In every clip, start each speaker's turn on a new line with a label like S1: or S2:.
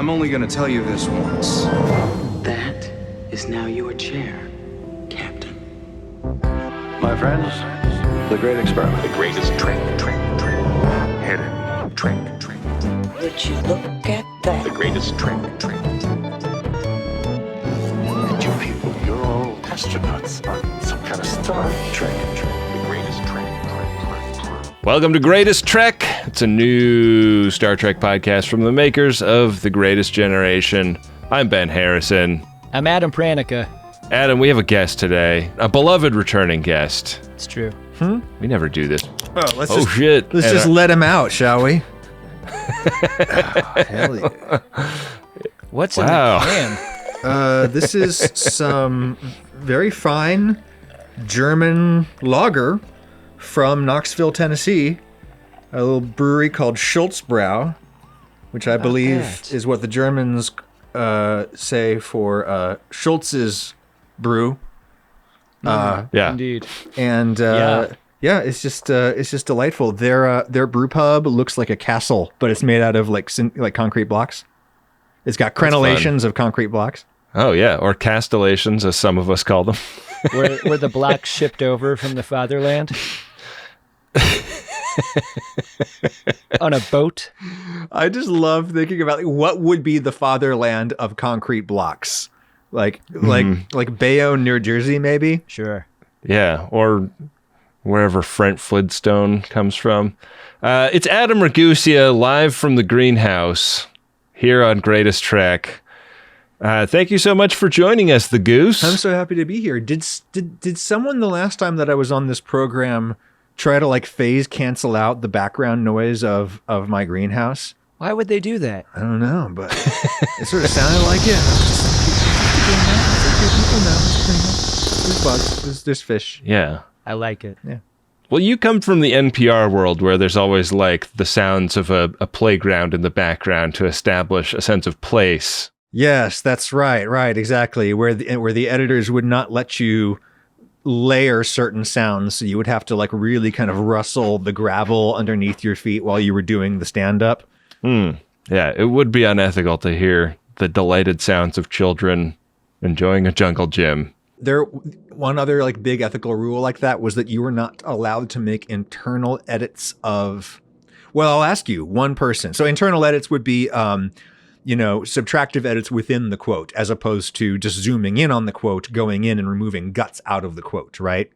S1: I'm only gonna tell you this once.
S2: That is now your chair, Captain.
S3: My friends, the great experiment.
S4: The greatest trick. Hidden trick.
S5: Would you look at that?
S4: The greatest trick.
S3: And you people, you're all astronauts on some kind of Star Trek.
S4: The greatest trick.
S6: Welcome to Greatest Trek. It's a new Star Trek podcast from the makers of The Greatest Generation. I'm Ben Harrison.
S7: I'm Adam Pranica.
S6: Adam, we have a guest today, a beloved returning guest.
S7: It's true.
S6: We never do this.
S1: Let's
S6: Shit.
S1: let him out, shall we? Hell yeah.
S7: What's in the can?
S1: This is some very fine German lager from Knoxville, Tennessee. A little brewery called Schultzbrau, which I believe is what the Germans say for Schultz's brew.
S6: Yeah.
S7: Indeed.
S1: And yeah, it's just delightful. Their brew pub looks like a castle, but it's made out of like concrete blocks. It's got crenellations of concrete blocks.
S6: Oh, yeah. Or castellations, as some of us call them.
S7: Were the blocks shipped over from the fatherland? On a boat?
S1: I just love thinking about what would be the fatherland of concrete blocks. Like Bayonne, New Jersey, maybe?
S7: Sure.
S6: Yeah. Or wherever Brent Flintstone comes from. It's Adam Ragusea live from the greenhouse here on Greatest Trek. Thank you so much for joining us, the Goose.
S1: I'm so happy to be here. Did someone the last time that I was on this program try to like phase cancel out the background noise of my greenhouse?
S7: Why would they do that?
S1: I don't know, but it sort of sounded like it. There's bugs. There's fish.
S6: Yeah.
S7: I like it.
S1: Yeah.
S6: Well, you come from the NPR world where there's always like the sounds of a playground in the background to establish a sense of place.
S1: Yes, that's right. Right, exactly. Where the editors would not let you layer certain sounds, so you would have to like really kind of rustle the gravel underneath your feet while you were doing the stand-up.
S6: Yeah, it would be unethical to hear the delighted sounds of children enjoying a jungle gym.
S1: One other like big ethical rule like that was that you were not allowed to make internal edits of. Well, I'll ask you, one person. So internal edits would be subtractive edits within the quote, as opposed to just zooming in on the quote, going in and removing guts out of the quote, right?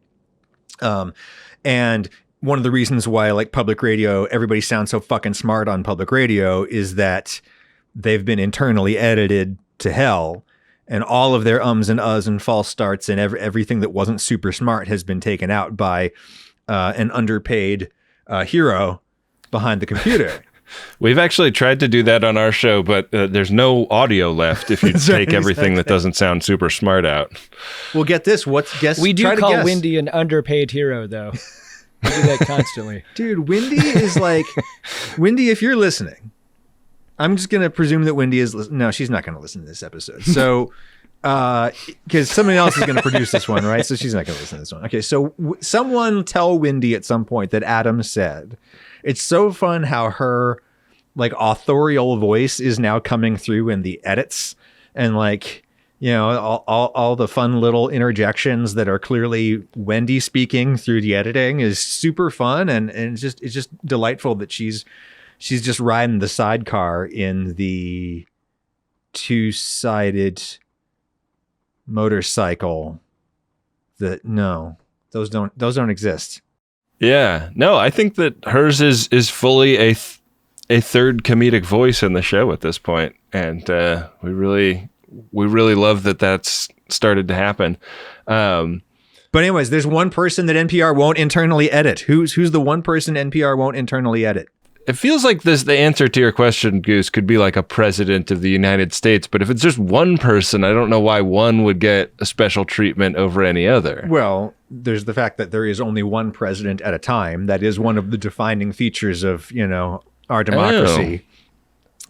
S1: And one of the reasons why like public radio, everybody sounds so fucking smart on public radio is that they've been internally edited to hell, and all of their ums and uhs and false starts and everything that wasn't super smart has been taken out by an underpaid hero behind the computer.
S6: We've actually tried to do that on our show, but there's no audio left if you take everything that doesn't sound super smart out.
S1: Well, get this.
S7: We do call Windy an underpaid hero, though. We do that constantly.
S1: Dude, Windy is like... Windy, if you're listening, I'm just going to presume that Windy is... No, she's not going to listen to this episode. So... because somebody else is going to produce this one, right? So she's not going to listen to this one. Okay, so someone tell Windy at some point that Adam said... It's so fun how her like authorial voice is now coming through in the edits, and like, you know, all the fun little interjections that are clearly Wendy speaking through the editing is super fun. And it's just delightful that she's just riding the sidecar in the two-sided motorcycle those don't exist.
S6: Yeah, no, I think that hers is fully a third comedic voice in the show at this point, and we really love that that's started to happen.
S1: But anyways, there's one person that NPR won't internally edit. Who's the one person NPR won't internally edit?
S6: It feels like the answer to your question, Goose, could be like a president of the United States, but if it's just one person, I don't know why one would get a special treatment over any other.
S1: Well, there's the fact that there is only one president at a time. That is one of the defining features of, our democracy.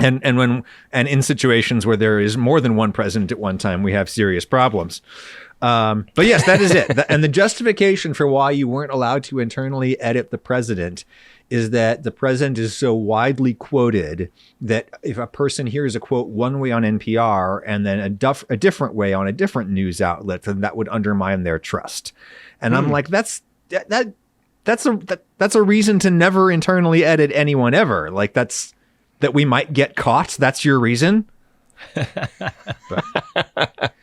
S1: Oh. And in situations where there is more than one president at one time, we have serious problems. But yes, that is it. And the justification for why you weren't allowed to internally edit the president is that the president is so widely quoted that if a person hears a quote one way on NPR and then a different way on a different news outlet, then that would undermine their trust. And I'm like, that's a reason to never internally edit anyone ever. Like that we might get caught. That's your reason. But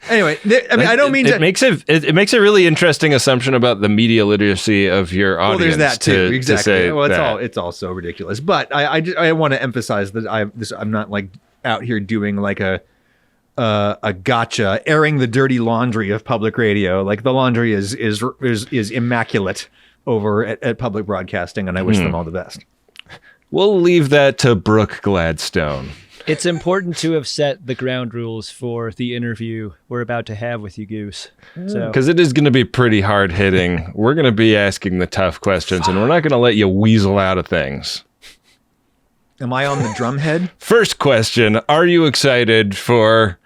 S1: anyway, I don't mean
S6: it makes a really interesting assumption about the media literacy of your audience.
S1: Well, there's that too. Exactly.
S6: Well,
S1: it's all so ridiculous. But I want to emphasize that I'm not like out here doing like a gotcha, airing the dirty laundry of public radio. Like the laundry is immaculate over at public broadcasting, and I wish them all the best.
S6: We'll leave that to Brooke Gladstone.
S7: It's important to have set the ground rules for the interview we're about to have with you, Goose.
S6: Because it is going to be pretty hard hitting. We're going to be asking the tough questions, and we're not going to let you weasel out of things.
S1: Am I on the drumhead?
S6: First question, are you excited for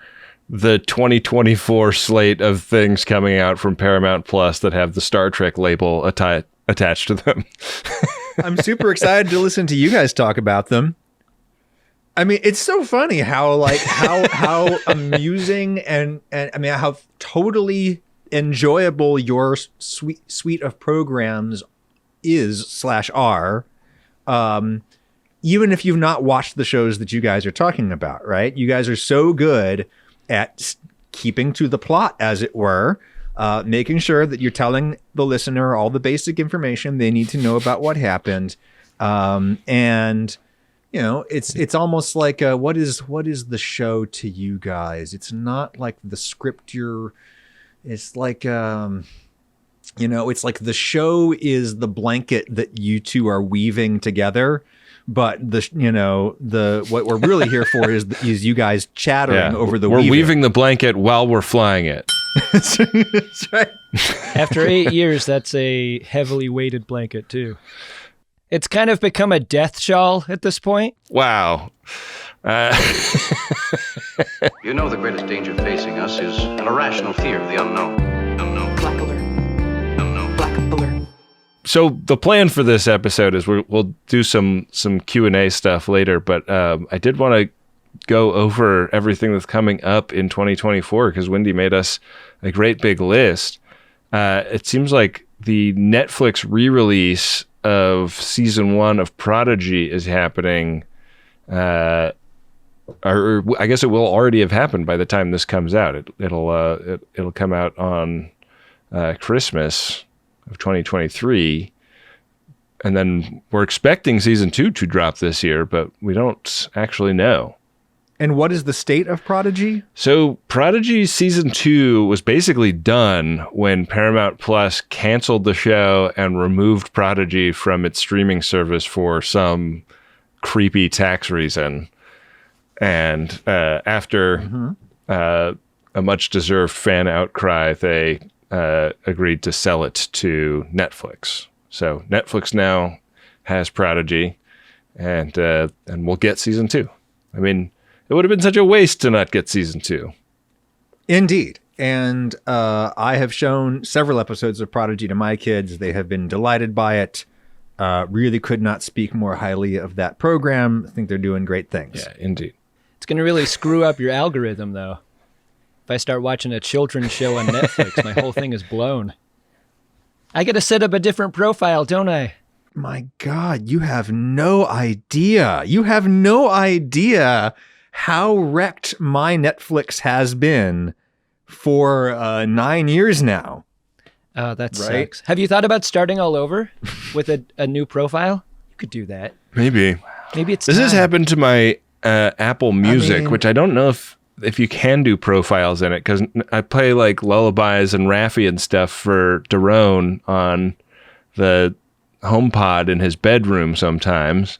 S6: the 2024 slate of things coming out from Paramount Plus that have the Star Trek label attached to them?
S1: I'm super excited to listen to you guys talk about them. I mean, it's so funny how amusing and I mean how totally enjoyable your suite of programs is/are. Even if you've not watched the shows that you guys are talking about, right? You guys are so good at keeping to the plot, as it were, making sure that you're telling the listener all the basic information they need to know about what happened, and you know, it's almost like what is the show to you guys? It's not like the script it's like it's like the show is the blanket that you two are weaving together, but what we're really here for is you guys chattering over the weaving.
S6: We're weaving the blanket while we're flying it.
S1: That's right.
S7: After 8 years, that's a heavily weighted blanket too. It's kind of become a death shawl at this point.
S6: Wow.
S8: You know the greatest danger facing us is an irrational fear of the unknown.
S5: Black alert. Black alert.
S6: So the plan for this episode is we'll do some Q&A stuff later, but I did want to go over everything that's coming up in 2024 because Wendy made us a great big list. It seems like the Netflix re-release of season 1 of Prodigy is happening, or I guess it will already have happened by the time this comes out. It'll come out on Christmas of 2023, and then we're expecting season 2 to drop this year, but we don't actually know.
S1: And what is the state of Prodigy?
S6: So Prodigy season 2 was basically done when Paramount Plus canceled the show and removed Prodigy from its streaming service for some creepy tax reason. And after a much deserved fan outcry, they agreed to sell it to Netflix. So Netflix now has Prodigy, and we'll get season 2. I mean, it would have been such a waste to not get season 2.
S1: Indeed. And I have shown several episodes of Prodigy to my kids. They have been delighted by it. Really could not speak more highly of that program. I think they're doing great things.
S6: Yeah, indeed.
S7: It's going to really screw up your algorithm, though. If I start watching a children's show on Netflix, my whole thing is blown. I got to set up a different profile, don't I?
S1: My God, you have no idea. You have no idea how wrecked my Netflix has been for 9 years now.
S7: Oh, that sucks. Have you thought about starting all over with a new profile? You could do that.
S6: Maybe.
S7: Maybe it's
S6: This
S7: time.
S6: has happened to my Apple Music, which I don't know if you can do profiles in it, because I play like lullabies and Raffi and stuff for Daron on the HomePod in his bedroom sometimes.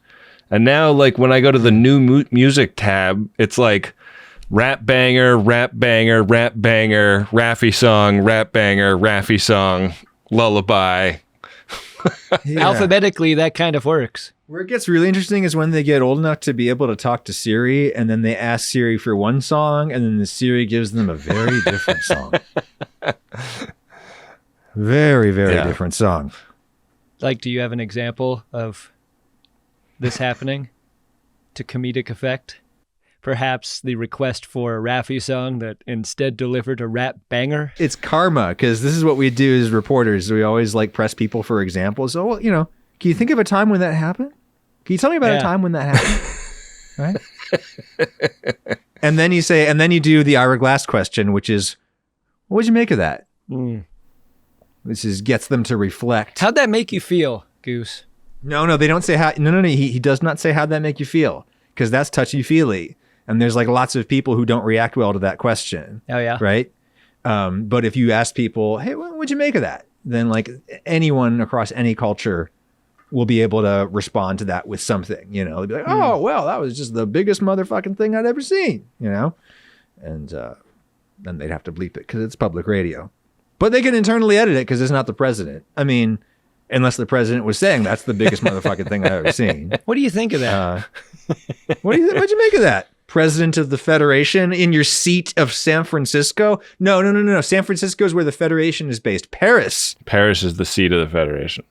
S6: And now, like, when I go to the new music tab, it's like rap banger, rap banger, rap banger, Raffi song, rap banger, Raffi song, lullaby.
S1: Yeah.
S7: Alphabetically, that kind of works.
S1: Where it gets really interesting is when they get old enough to be able to talk to Siri, and then they ask Siri for one song, and then the Siri gives them a very different song. Very, very different song.
S7: Like, do you have an example of this happening to comedic effect? Perhaps the request for a Raffi song that instead delivered a rap banger?
S1: It's karma, because this is what we do as reporters. We always like press people for examples. So, well, can you think of a time when that happened? Can you tell me about a time when that happened? Right? And then you do the hourglass question, which is, what would you make of that? This gets them to reflect.
S7: How'd that make you feel, Goose?
S1: No, they don't say how. No. He does not say how'd that make you feel, because that's touchy-feely. And there's like lots of people who don't react well to that question.
S7: Oh, yeah.
S1: Right? But if you ask people, hey, what would you make of that? Then like anyone across any culture will be able to respond to that with something, They'll be like, oh, well, that was just the biggest motherfucking thing I'd ever seen, And then they'd have to bleep it because it's public radio. But they can internally edit it because it's not the president. I mean, unless the president was saying that's the biggest motherfucking thing I've ever seen.
S7: What do you think of that?
S1: What'd you make of that? President of the Federation in your seat of San Francisco? No. San Francisco is where the Federation is based. Paris
S6: is the seat of the Federation.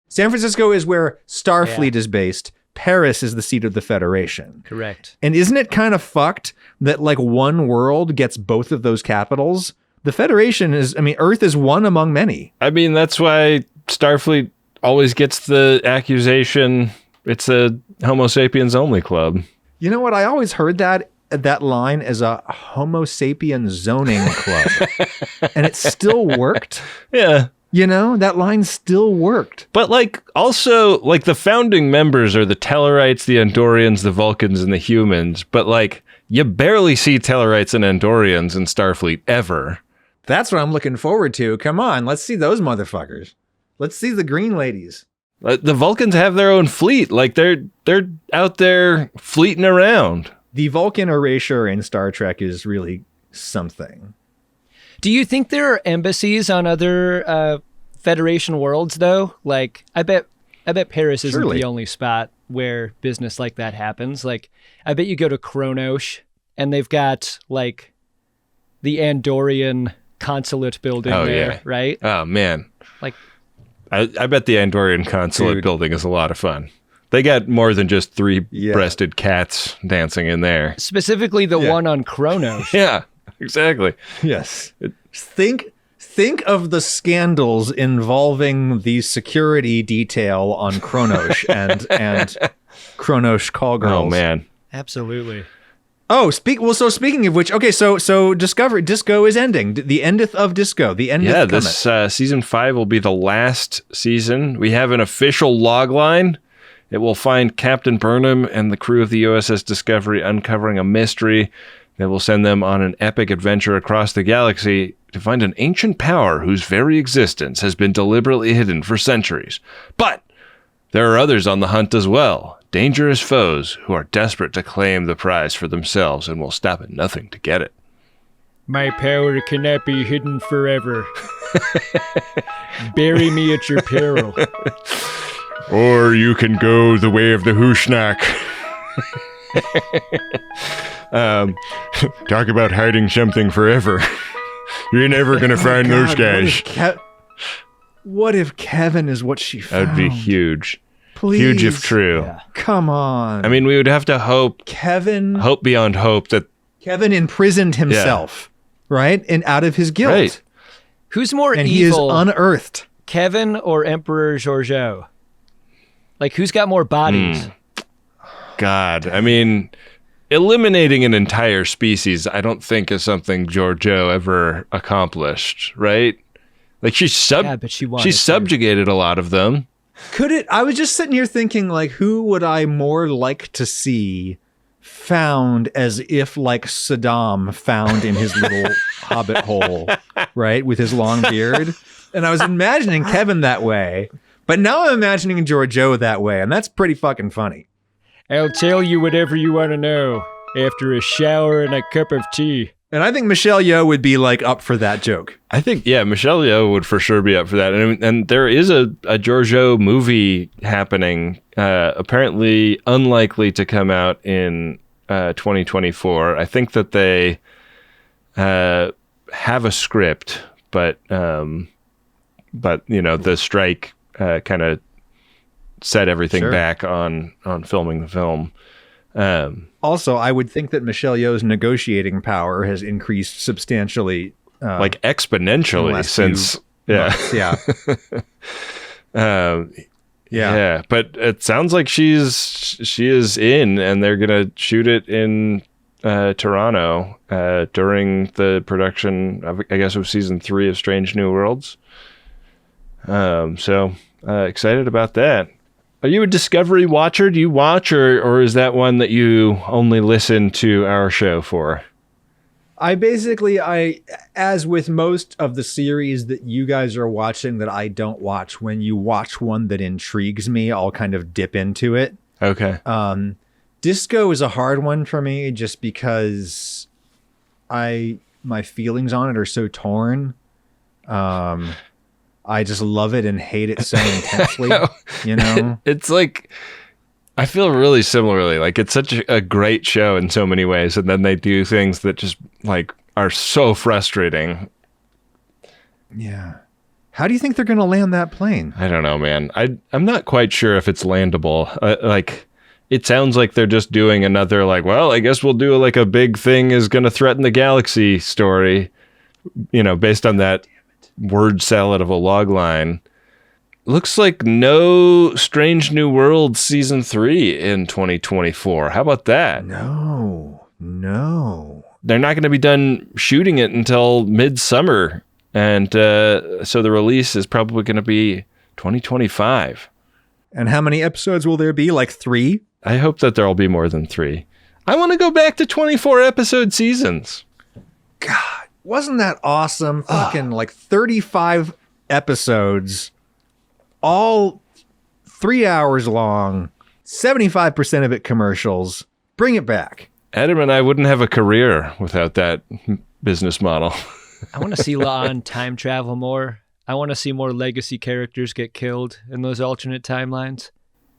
S1: San Francisco is where Starfleet is based. Paris is the seat of the Federation.
S7: Correct.
S1: And isn't it kind of fucked that like one world gets both of those capitals? The Federation Earth is one among many. I mean,
S6: that's why Starfleet always gets the accusation it's a Homo sapiens only club.
S1: You know what? I always heard that line as a Homo sapien zoning club. And it still worked.
S6: Yeah.
S1: That line still worked.
S6: But also the founding members are the Tellarites, the Andorians, the Vulcans, and the humans. But you barely see Tellarites and Andorians in Starfleet ever.
S1: That's what I'm looking forward to. Come on, let's see those motherfuckers. Let's see the green ladies.
S6: The Vulcans have their own fleet. They're out there fleeting around.
S1: The Vulcan erasure in Star Trek is really something.
S7: Do you think there are embassies on other Federation worlds, though? I bet Paris isn't the only spot where business like that happens. I bet you go to Kronos and they've got the Andorian consulate building there, right?
S6: Oh man, I bet the Andorian consulate building is a lot of fun. They got more than just three-breasted cats dancing in there.
S7: Specifically the one on Kronos.
S6: Yeah, exactly.
S1: Yes. Think of the scandals involving the security detail on Kronos and Kronos call girls.
S6: Oh man.
S7: Absolutely.
S1: Oh, speaking of which, okay, so Discovery Disco is ending. The endeth of Disco. The end.
S6: Yeah, this season 5 will be the last season. We have an official log line. It will find Captain Burnham and the crew of the USS Discovery uncovering a mystery that will send them on an epic adventure across the galaxy to find an ancient power whose very existence has been deliberately hidden for centuries. But there are others on the hunt as well. Dangerous foes who are desperate to claim the prize for themselves and will stop at nothing to get it.
S7: My power cannot be hidden forever. Bury me at your peril.
S6: Or you can go the way of the Hushnak. Talk about hiding something forever. You're never going to find those guys.
S1: What if Kevin is what she found?
S6: That would be huge.
S1: Please.
S6: Huge if true.
S7: Yeah.
S1: Come on.
S6: I mean, we would have to hope beyond hope that
S1: Kevin imprisoned himself, right? And out of his guilt.
S6: Right.
S7: Who's more
S1: and
S7: evil?
S1: He is unearthed.
S7: Kevin or Emperor Georgiou? Who's got more bodies?
S6: God, I mean, eliminating an entire species, I don't think is something Georgiou ever accomplished, right? She subjugated a lot of them.
S1: Could it? I was just sitting here thinking, who would I more like to see found as if Saddam found in his little hobbit hole, right, with his long beard? And I was imagining Kevin that way, but now I'm imagining Georgiou that way, and that's pretty fucking funny.
S7: I'll tell you whatever you want to know after a shower and a cup of tea.
S1: And I think Michelle Yeoh would be up for that joke.
S6: I think, Michelle Yeoh would for sure be up for that. And there is a Georgiou movie happening, apparently unlikely to come out in 2024. I think that they have a script, but the strike kind of set everything
S1: Sure.
S6: back on filming the film.
S1: Also, I would think that Michelle Yeoh's negotiating power has increased substantially,
S6: Like exponentially
S1: last
S6: since,
S1: few
S6: yeah.
S1: months. Yeah.
S6: Yeah, but it sounds like she is in, and they're gonna shoot it in Toronto during the production of, I guess, of season 3 of Strange New Worlds. So excited about that. Are you a Discovery watcher? Do you watch, or is that one that you only listen to our show for?
S1: As with most of the series that you guys are watching that I don't watch, when you watch one that intrigues me, I'll kind of dip into it.
S6: Okay.
S1: Disco is a hard one for me just because my feelings on it are so torn. I just love it and hate it so intensely, you know?
S6: It's like, I feel really similarly. Like, it's such a great show in so many ways, and then they do things that just like are so frustrating.
S1: Yeah. How do you think they're going to land that plane?
S6: I don't know, man. I'm not quite sure if it's landable. Like, it sounds like they're just doing another, like, well, I guess we'll do like a big thing is going to threaten the galaxy story, you know, based on that word salad of a log line. Looks like no Strange New Worlds season 3 in 2024. How about that?
S1: No.
S6: They're not going to be done shooting it until midsummer. And so the release is probably going to be 2025.
S1: And how many episodes will there be? Like 3?
S6: I hope that there'll be more than 3. I want to go back to 24 episode seasons.
S1: God, wasn't that awesome? Fucking like 35 episodes, all 3 hours long, 75% of it commercials. Bring it back.
S6: Adam and I wouldn't have a career without that business model.
S7: I want to see La'an time travel more. I want to see more legacy characters get killed in those alternate timelines.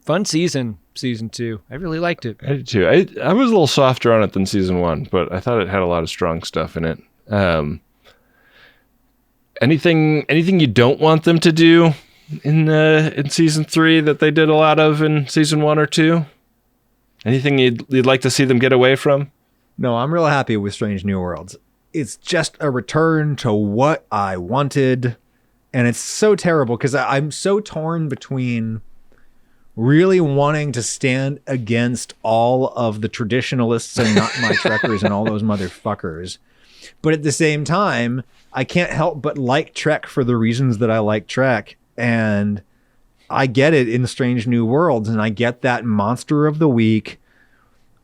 S7: Fun season 2. I really liked it.
S6: I did too. I was a little softer on it than season 1, but I thought it had a lot of strong stuff in it. Anything you don't want them to do in season 3 that they did a lot of in season 1 or 2? Anything you'd like to see them get away from?
S1: No, I'm real happy with Strange New Worlds. It's just a return to what I wanted. And it's so terrible because I'm so torn between really wanting to stand against all of the traditionalists and not my Trekkers and all those motherfuckers. But at the same time, I can't help but like Trek for the reasons that I like Trek. And I get it in Strange New Worlds, and I get that monster of the week,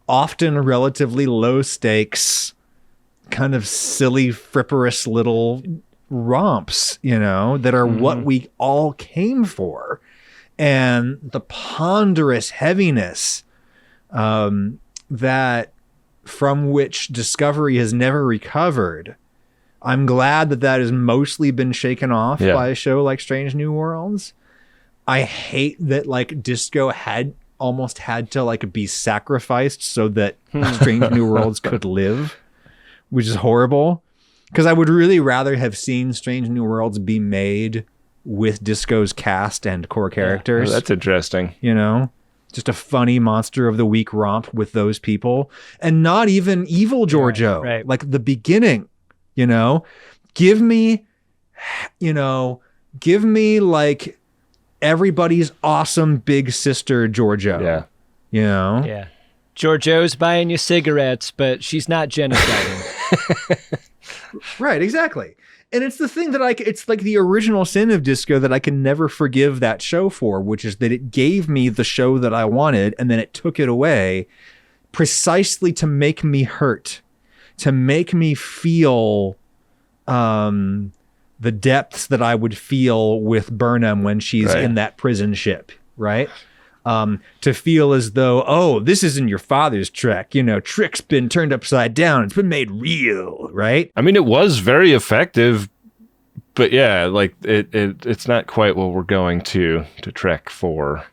S1: often relatively low stakes, kind of silly, fripperous little romps, you know, that are what we all came for. And the ponderous heaviness that from which Discovery has never recovered. I'm glad that has mostly been shaken off by a show like Strange New Worlds. I hate that like Disco almost had to like be sacrificed so that Strange New Worlds could live, which is horrible. Because I would really rather have seen Strange New Worlds be made with Disco's cast and core characters.
S6: Oh, that's interesting.
S1: You know, just a funny monster of the week romp with those people, and not even evil Giorgio.
S7: Right.
S1: Like the beginning, you know, give me like everybody's awesome big sister Giorgio.
S6: Yeah.
S1: You know?
S7: Yeah. Giorgio's buying you cigarettes, but she's not genociding.
S1: Right, exactly. And it's the thing that it's like the original sin of Disco that I can never forgive that show for, which is that it gave me the show that I wanted and then it took it away precisely to make me hurt, to make me feel the depths that I would feel with Burnham when she's in that prison ship, right? To feel as though, oh, this isn't your father's Trek. You know, Trek's been turned upside down. It's been made real, right?
S6: I mean, it was very effective, but yeah, like it's not quite what we're going to Trek for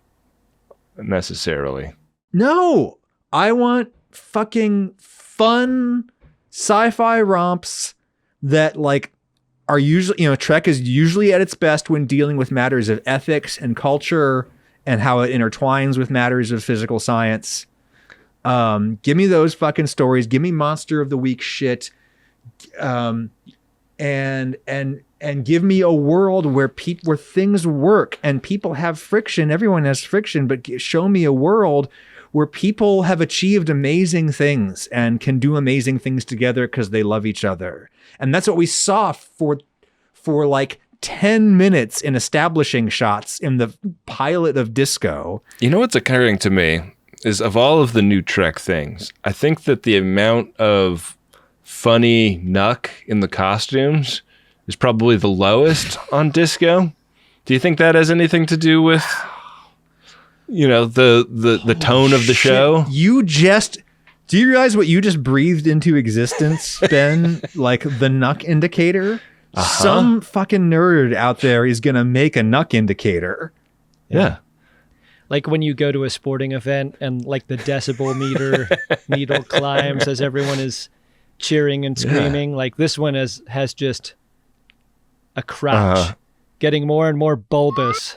S6: necessarily.
S1: No, I want fucking fun sci-fi romps that like are usually, you know, Trek is usually at its best when dealing with matters of ethics and culture and how it intertwines with matters of physical science. Give me those fucking stories. Give me Monster of the Week shit. And give me a world where where things work and people have friction. Everyone has friction, but show me a world where people have achieved amazing things and can do amazing things together because they love each other. And that's what we saw for like 10 minutes in establishing shots in the pilot of Disco.
S6: You know what's occurring to me is, of all of the new Trek things, I think that the amount of funny Nuck in the costumes is probably the lowest on Disco. Do you think that has anything to do with, you know, the tone of the show?
S1: Do you realize what you just breathed into existence, Ben? Like the Nuck indicator? Some fucking nerd out there is going to make a Nuck indicator.
S6: Yeah.
S7: Like when you go to a sporting event and like the decibel meter needle climbs as everyone is cheering and screaming. Like this one has just a crotch getting more and more bulbous.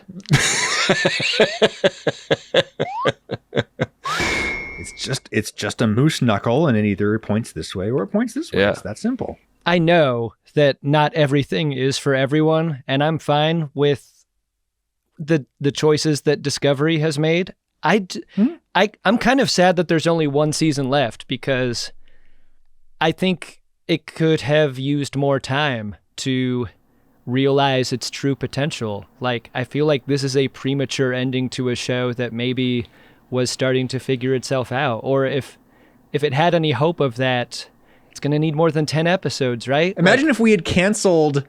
S1: It's just a moose knuckle, and it either points this way or it points this way.
S6: Yeah.
S1: It's that simple.
S7: I know that not everything is for everyone, and I'm fine with the choices that Discovery has made. I'm kind of sad that there's only one season left, because I think it could have used more time to realize its true potential. Like, I feel like this is a premature ending to a show that maybe was starting to figure itself out. Or if it had any hope of that, it's going to need more than 10 episodes, right?
S1: Imagine if we had canceled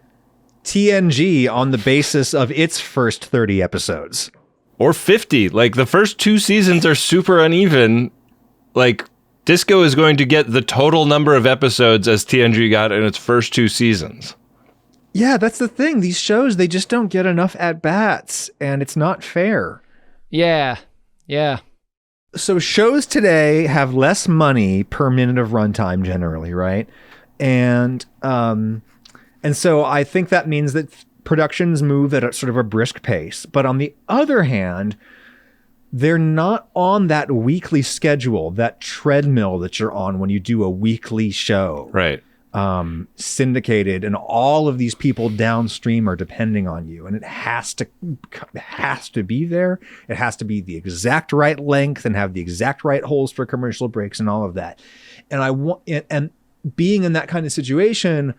S1: TNG on the basis of its first 30 episodes.
S6: Or 50. Like, the first 2 seasons are super uneven. Like, Disco is going to get the total number of episodes as TNG got in its first 2 seasons.
S1: Yeah, that's the thing. These shows, they just don't get enough at-bats, and it's not fair.
S7: Yeah.
S1: So shows today have less money per minute of runtime generally, right? And so I think that means that productions move at a sort of a brisk pace. But on the other hand, they're not on that weekly schedule, that treadmill that you're on when you do a weekly show.
S6: Right.
S1: Syndicated, and all of these people downstream are depending on you, and it has to be there. It has to be the exact right length and have the exact right holes for commercial breaks and all of that. And being in that kind of situation,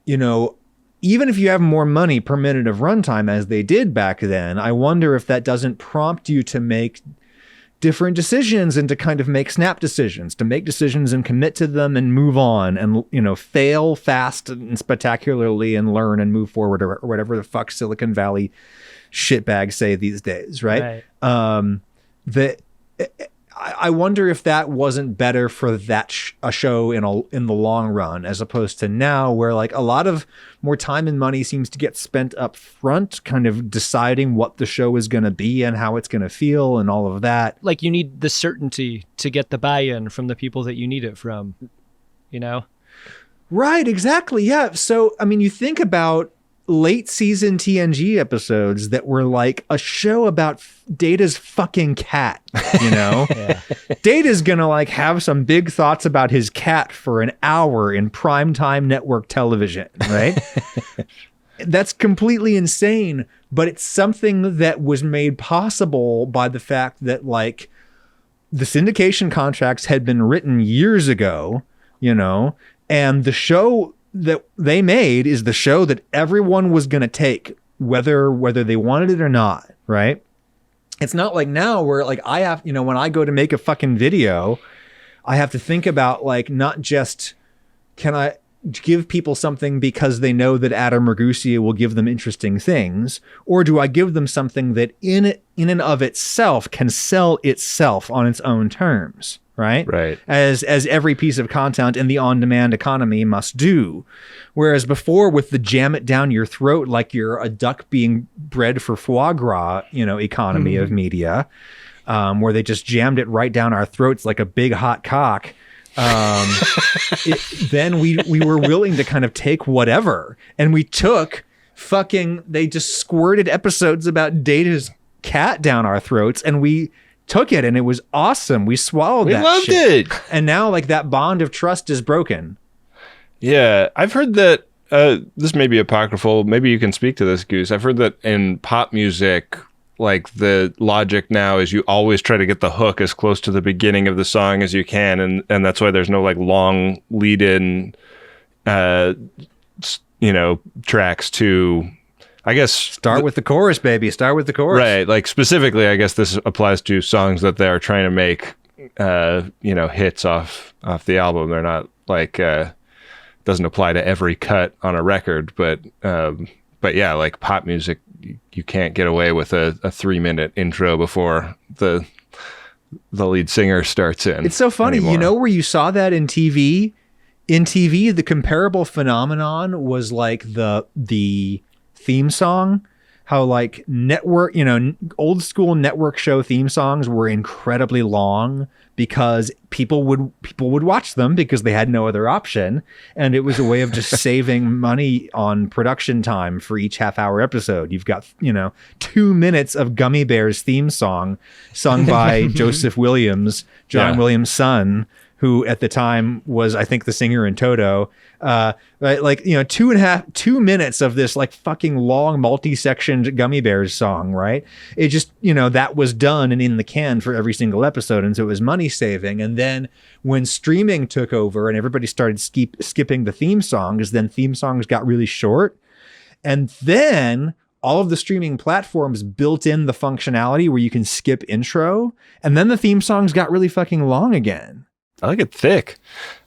S1: you know, even if you have more money per minute of runtime as they did back then, I wonder if that doesn't prompt you to make different decisions and to kind of make snap decisions, to make decisions and commit to them and move on and, you know, fail fast and spectacularly and learn and move forward, or whatever the fuck Silicon Valley shitbags say these days, right? I wonder if that wasn't better for that a show in the long run, as opposed to now, where like a lot of more time and money seems to get spent up front, kind of deciding what the show is going to be and how it's going to feel and all of that.
S7: Like, you need the certainty to get the buy-in from the people that you need it from, you know?
S1: Right, exactly. Yeah. So, I mean, you think about late season TNG episodes that were like a show about Data's fucking cat, you know?
S7: Yeah.
S1: Data's gonna like have some big thoughts about his cat for an hour in primetime network television, right? That's completely insane, but it's something that was made possible by the fact that like the syndication contracts had been written years ago, you know, and the show that they made is the show that everyone was going to take, whether they wanted it or not, right? It's not like now where like I have, you know, when I go to make a fucking video, I have to think about like, not just can I give people something because they know that Adam Ragusea will give them interesting things, or do I give them something that in and of itself can sell itself on its own terms? Right. As every piece of content in the on-demand economy must do. Whereas before, with the jam it down your throat like you're a duck being bred for foie gras, you know, economy of media, where they just jammed it right down our throats like a big hot cock. Then we were willing to kind of take whatever, and we took they just squirted episodes about Data's cat down our throats, and we took it, and it was awesome. We swallowed that
S6: loved
S1: shit.
S6: it.
S1: And now like that bond of trust is broken.
S6: Yeah, I've heard that this may be apocryphal. Maybe you can speak to this, Goose. I've heard that in pop music, like the logic now is you always try to get the hook as close to the beginning of the song as you can, and that's why there's no like long lead-in, tracks to, I guess.
S1: Start with the chorus, baby. Start with the chorus.
S6: Right. Like specifically, I guess this applies to songs that they are trying to make, hits off the album. They're not like. Doesn't apply to every cut on a record, but yeah, like pop music, you can't get away with a 3-minute intro before the lead singer starts in.
S1: It's so funny,
S6: anymore.
S1: you know where you saw that in TV? In TV, the comparable phenomenon was like the theme song. How like network, old school network show theme songs were incredibly long because people would watch them because they had no other option, and it was a way of just saving money on production time for each half-hour episode. You've got 2 minutes of Gummy Bears theme song sung by Joseph Williams, John Williams' son, who at the time was, I think, the singer in Toto. Like 2 minutes of this like fucking long multi-sectioned Gummy Bears song, right? It just, that was done and in the can for every single episode. And so it was money saving. And then when streaming took over and everybody started skipping the theme songs, then theme songs got really short. And then all of the streaming platforms built in the functionality where you can skip intro. And then the theme songs got really fucking long again.
S6: I like it thick.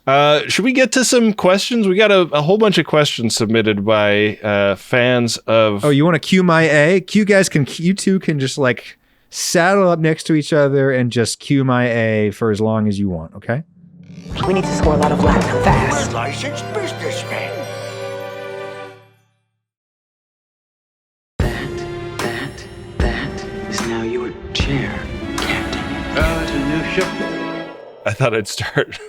S6: Should we get to some questions? We got a whole bunch of questions submitted by fans of...
S1: Oh, you want to cue my A? You two can just like saddle up next to each other and just cue my A for as long as you want, okay?
S5: We need to score a lot of laps fast.
S3: Licensed businessmen.
S2: That is now your chair, Captain.
S8: It's a new ship.
S6: I thought I'd start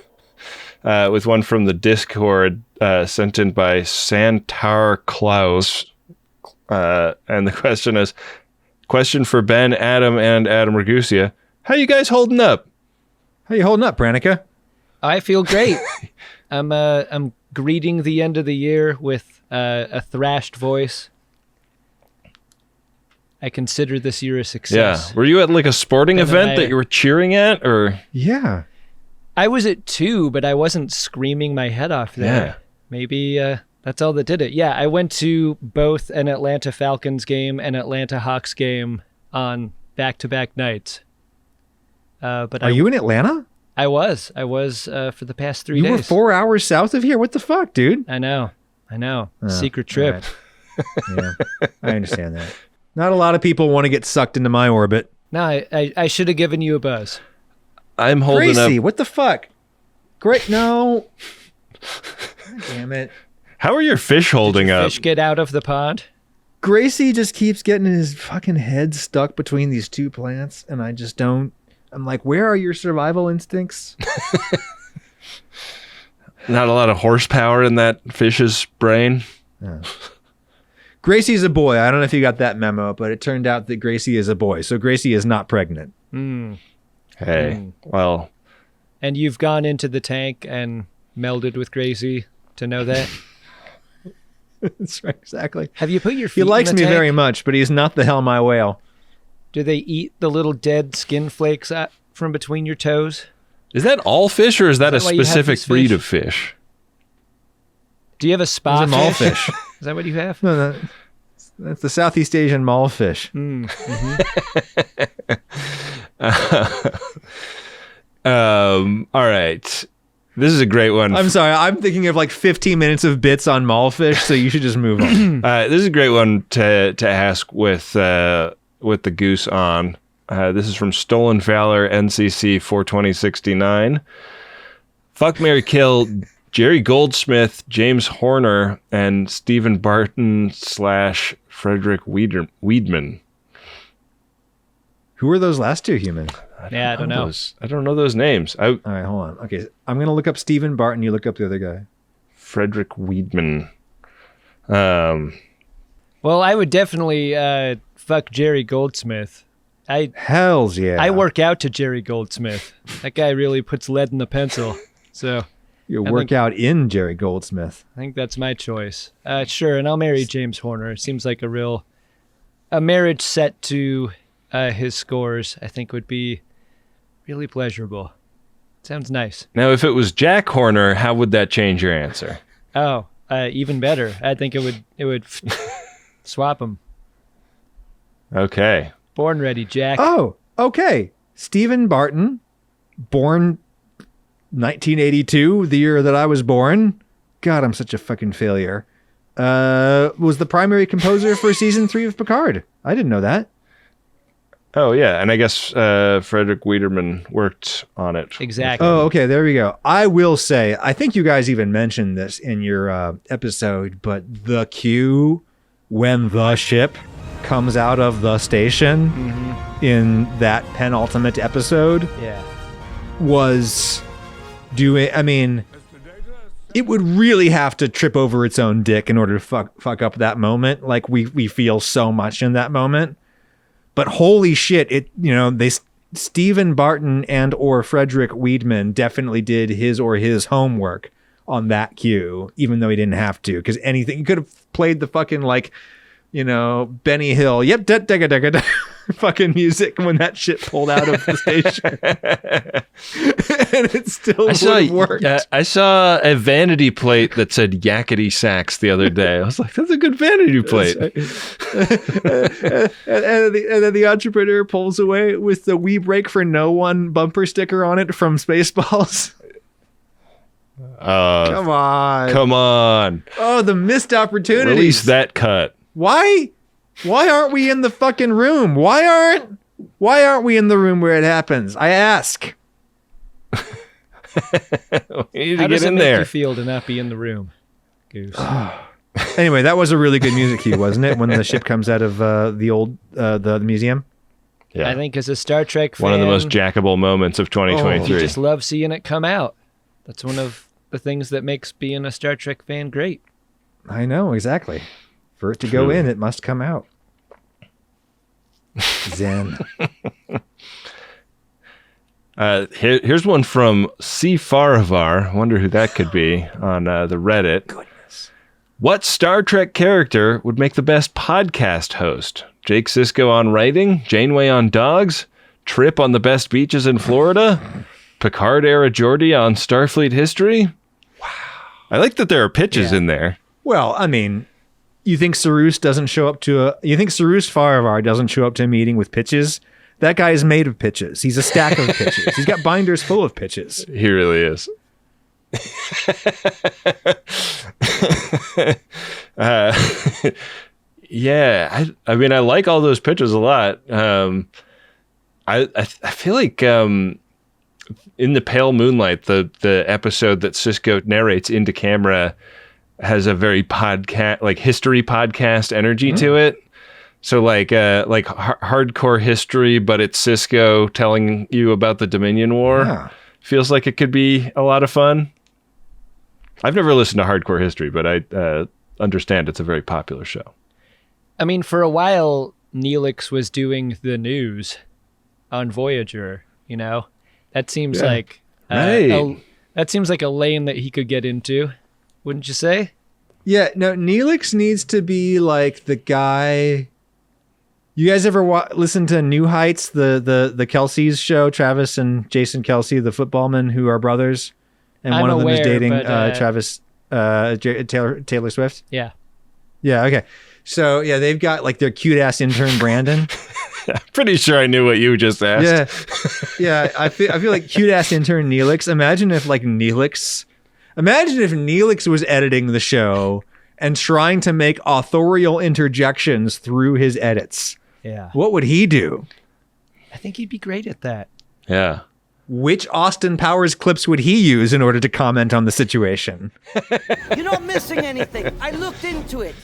S6: with one from the Discord sent in by Santar Klaus. And the question is, question for Ben, Adam, and Adam Ragusea. How you guys holding up?
S1: How you holding up, Pranica?
S7: I feel great. I'm greeting the end of the year with a thrashed voice. I consider this year a success.
S6: Yeah. Were you at like a sporting
S7: And
S6: event that you were cheering at, or?
S1: Yeah.
S7: I was at 2, but I wasn't screaming my head off there.
S6: Yeah.
S7: Maybe that's all that did it. Yeah, I went to both an Atlanta Falcons game and Atlanta Hawks game on back-to-back nights. But
S1: Are you in Atlanta?
S7: I was for the past 3 days.
S1: You were 4 hours south of here? What the fuck, dude?
S7: I know.
S1: Oh,
S7: Secret trip.
S1: all right. Yeah, I understand that. Not a lot of people want to get sucked into my orbit.
S7: No, I should have given you a buzz.
S6: I'm holding
S1: Gracie,
S6: up.
S1: what the fuck? Great, no. God damn it.
S6: How are your fish holding up?
S7: Fish get out of the pond?
S1: Gracie just keeps getting his fucking head stuck between these two plants, and I just don't. I'm like, where are your survival instincts?
S6: Not a lot of horsepower in that fish's brain.
S1: Gracie's a boy. I don't know if you got that memo, but it turned out that Gracie is a boy. So Gracie is not pregnant.
S6: Hey, well.
S7: And you've gone into the tank and melded with Gracie to know that?
S1: That's right, exactly.
S7: Have you put your feet
S1: He likes
S7: in the
S1: me
S7: tank?
S1: very much, but he's not the hell my whale.
S7: Do they eat the little dead skin flakes from between your toes?
S6: Is that all fish, or is that,
S7: Is that why
S6: a
S7: you have
S6: specific
S7: these
S6: breed
S7: fish?
S6: of fish?
S7: Do you have a spa
S1: Those are
S7: fish?
S1: mallfish.
S7: Is that what you have?
S1: No, that's the Southeast Asian mallfish.
S6: All right. This is a great one.
S1: I'm sorry. I'm thinking of like 15 minutes of bits on mallfish, so you should just move on.
S6: This is a great one to ask with the goose on. This is from Stolen Valor NCC 42069. Fuck, marry, kill Jerry Goldsmith, James Horner, and Stephen Barton / Frederick Weidman.
S1: Who are those last two humans?
S7: I don't know.
S6: I don't know those names.
S1: All right, hold on. Okay, I'm going to look up Stephen Barton. You look up the other guy.
S6: Frederick Weidman.
S7: Well, I would definitely fuck Jerry Goldsmith.
S1: Hells yeah.
S7: I work out to Jerry Goldsmith. That guy really puts lead in the pencil. So
S1: You work out in Jerry Goldsmith.
S7: I think that's my choice. Sure, and I'll marry James Horner. It seems like a marriage set to his scores, I think would be really pleasurable. Sounds nice.
S6: Now, if it was Jack Horner, how would that change your answer?
S7: Oh, even better. I think it would swap them.
S6: Okay.
S7: Born ready, Jack.
S1: Oh, okay. Stephen Barton, born 1982, the year that I was born. God, I'm such a fucking failure. Was the primary composer for season 3 of Picard. I didn't know that.
S6: Oh, yeah. And I guess Frederick Wiederman worked on it.
S7: Exactly.
S1: Oh, okay. There we go. I will say, I think you guys even mentioned this in your episode, but the cue when the ship comes out of the station in that penultimate episode was doing, I mean, it would really have to trip over its own dick in order to fuck up that moment. Like we feel so much in that moment. But holy shit, Stephen Barton and or Frederick Wiedemann definitely did his homework on that cue, even though he didn't have to. Because anything, he could have played the fucking Benny Hill, fucking music when that shit pulled out of the station. And it still would have worked.
S6: I saw a vanity plate that said yakety sax the other day. I was like, that's a good vanity plate.
S1: and then the entrepreneur pulls away with the "We Break for No One" bumper sticker on it from Spaceballs. Come on. Oh, the missed opportunity.
S6: Release that cut.
S1: Why aren't we in the fucking room? Why aren't we in the room where it happens? I ask.
S6: We need
S7: How
S6: to
S7: does
S6: get
S7: it
S6: in
S7: make
S6: there.
S7: you feel to not be in the room, Goose?
S1: Anyway, that was a really good music cue, wasn't it? When the ship comes out of the old the museum.
S6: Yeah.
S7: I think as a Star Trek fan,
S6: One of the most jackable moments of 2023.
S7: you just love seeing it come out. That's one of the things that makes being a Star Trek fan great.
S1: I know, exactly. For it to go in, it must come out. Zen.
S6: Here's one from C. Faravar. Wonder who that could be on the Reddit.
S1: Goodness.
S6: What Star Trek character would make the best podcast host? Jake Sisko on writing? Janeway on dogs? Trip on the best beaches in Florida? Picard era Geordi on Starfleet history? Wow. I like that there are pitches in there.
S1: Well, I mean, you think Saruce Faravar doesn't show up to a meeting with pitches? That guy is made of pitches. He's a stack of pitches. He's got binders full of pitches.
S6: He really is. Yeah, I mean, I like all those pitches a lot. I feel like in the Pale Moonlight, the episode that Sisko narrates into camera has a very history podcast energy to it. So hardcore history, but it's Sisko telling you about the Dominion War.
S1: Yeah.
S6: Feels like it could be a lot of fun. I've never listened to hardcore history, but I understand it's a very popular show.
S7: I mean, for a while, Neelix was doing the news on Voyager. That seems like that seems like a lane that he could get into, wouldn't you say?
S1: Yeah, no, Neelix needs to be like the guy. You guys ever listen to New Heights, the Kelce's show? Travis and Jason Kelce, the footballmen who are brothers, and
S7: I'm
S1: one of them is
S7: aware,
S1: dating
S7: but,
S1: Travis Taylor Swift.
S7: Yeah.
S1: Yeah. Okay. So yeah, they've got like their cute ass intern Brandon.
S6: I'm pretty sure I knew what you just asked.
S1: Yeah. I feel like cute ass intern Neelix. Imagine if Neelix was editing the show and trying to make authorial interjections through his edits.
S7: Yeah.
S1: What would he do?
S7: I think he'd be great at that.
S6: Yeah.
S1: Which Austin Powers clips would he use in order to comment on the situation?
S9: You're not missing anything. I looked into it.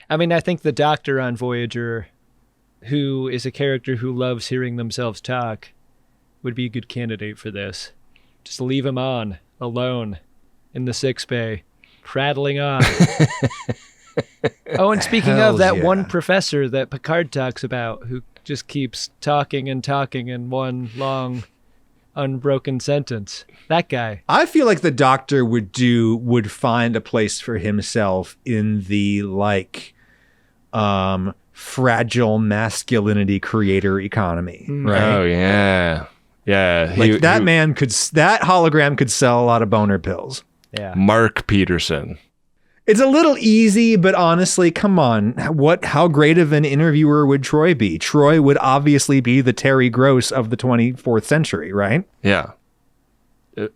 S7: I mean, I think the Doctor on Voyager, who is a character who loves hearing themselves talk, would be a good candidate for this. Just leave him on, alone, in the sickbay, prattling on. Oh, and speaking of that one professor that Picard talks about, who just keeps talking and talking in one long, unbroken sentence. That guy.
S1: I feel like the Doctor would find a place for himself in the fragile masculinity creator economy, right?
S6: Oh yeah. Yeah.
S1: That hologram could sell a lot of boner pills.
S7: Yeah.
S6: Mark Peterson.
S1: It's a little easy, but honestly, come on. How great of an interviewer would Troy be? Troy would obviously be the Terry Gross of the 24th century, right?
S6: Yeah.